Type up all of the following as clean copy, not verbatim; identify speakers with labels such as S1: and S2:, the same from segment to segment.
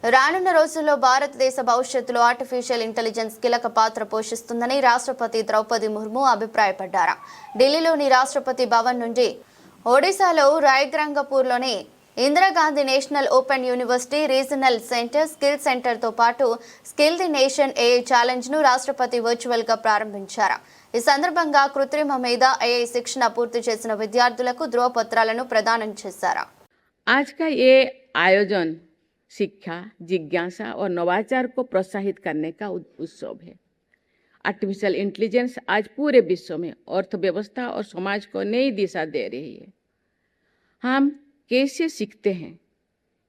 S1: రానున్న రోజుల్లో భారతదేశ భవిష్యత్తులో ఆర్టిఫిషియల్ ఇంటెలిజెన్స్ కీలక పాత్ర పోషిస్తుందని రాష్ట్రపతి ద్రౌపది ముర్ము అభిప్రాయపడ్డారు. ఢిల్లీలోని రాష్ట్రపతి భవన్ నుండి ఒడిశాలో రాయగ్రంగపూర్లోని Indira Gandhi national open university regional centre skill సెంటర్తో పాటు స్కిల్ ది నేషన్ ఏఐ ఛాలెంజ్ను రాష్ట్రపతి వర్చువల్గా ప్రారంభించారు. ఈ సందర్భంగా కృత్రిమ మీద ఏఐ శిక్షణ పూర్తి చేసిన విద్యార్థులకు ధృవపత్రాలను ప్రదానం చేశారు.
S2: आज का ये आयोजन शिक्षा, जिज्ञासा और नवाचार को प्रोत्साहित करने का उत्सव है। आर्टिफिशियल इंटेलिजेंस आज पूरे विश्व में अर्थव्यवस्था और समाज को नई दिशा दे रही है। हम कैसे सीखते हैं,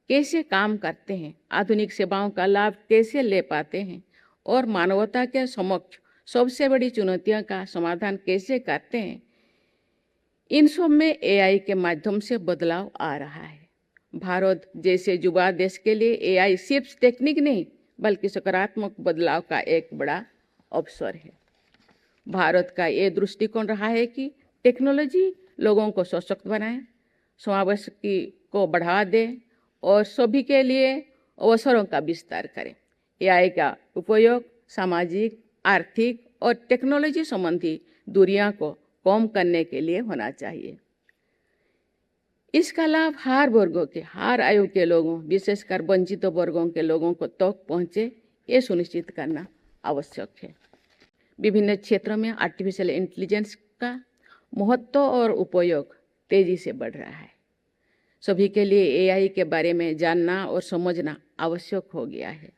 S2: कैसे काम करते हैं, आधुनिक सेवाओं का लाभ कैसे ले पाते हैं और मानवता के समक्ष सबसे बड़ी चुनौतियों का समाधान कैसे करते हैं, इन सब में एआई के माध्यम से बदलाव आ रहा है। भारत जैसे युवा देश के लिए एआई सिर्फ टेक्निक नहीं बल्कि सकारात्मक बदलाव का एक बड़ा अवसर है। भारत का ये दृष्टिकोण रहा है कि टेक्नोलॉजी लोगों को सशक्त बनाए, समावेश को बढ़ावा दे और सभी के लिए अवसरों का विस्तार करे। एआई का उपयोग सामाजिक, आर्थिक और टेक्नोलॉजी संबंधी दूरियां को कम करने के लिए होना चाहिए। इसका लाभ हर वर्गों के, हर आयु के लोगों, विशेषकर वंचित वर्गों के लोगों को तक पहुंचे, ये सुनिश्चित करना आवश्यक है। विभिन्न क्षेत्रों में आर्टिफिशियल इंटेलिजेंस का महत्व और उपयोग तेजी से बढ़ रहा है। सभी के लिए एआई के बारे में जानना और समझना आवश्यक हो गया है।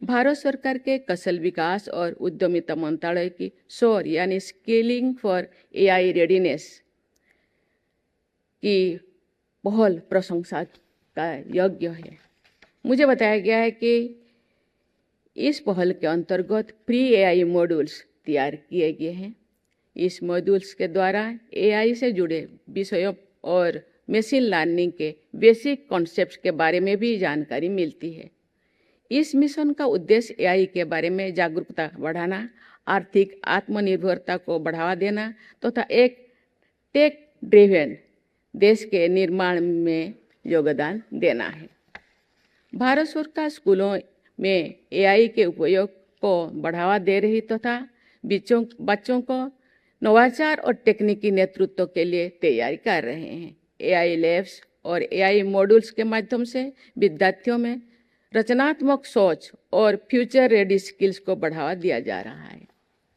S2: भारत सरकार के कौशल विकास और उद्यमिता मंत्रालय की SOAR यानी स्किलिंग फॉर एआई रेडीनेस की बहुत प्रशंसा का योग्य है। मुझे बताया गया है कि इस पहल के अंतर्गत प्री एआई मॉड्यूल्स तैयार किए गए हैं। इस मॉड्यूल्स के द्वारा एआई से जुड़े विषयों और मशीन लर्निंग के बेसिक कॉन्सेप्ट्स के बारे में भी जानकारी मिलती है। इस मिशन का उद्देश्य एआई के बारे में जागरूकता बढ़ाना, आर्थिक आत्मनिर्भरता को बढ़ावा देना तथा एक टेक ड्रिवन देश के निर्माण में योगदान देना है। भारत सरकार स्कूलों में एआई के उपयोग को बढ़ावा दे रही तथा बच्चों को नवाचार और तकनीकी नेतृत्व के लिए तैयारी कर रहे हैं। एआई लैब्स और एआई मॉड्यूल्स के माध्यम से विद्यार्थियों में रचनात्मक सोच और फ्यूचर रेडी स्किल्स को बढ़ावा दिया जा रहा है।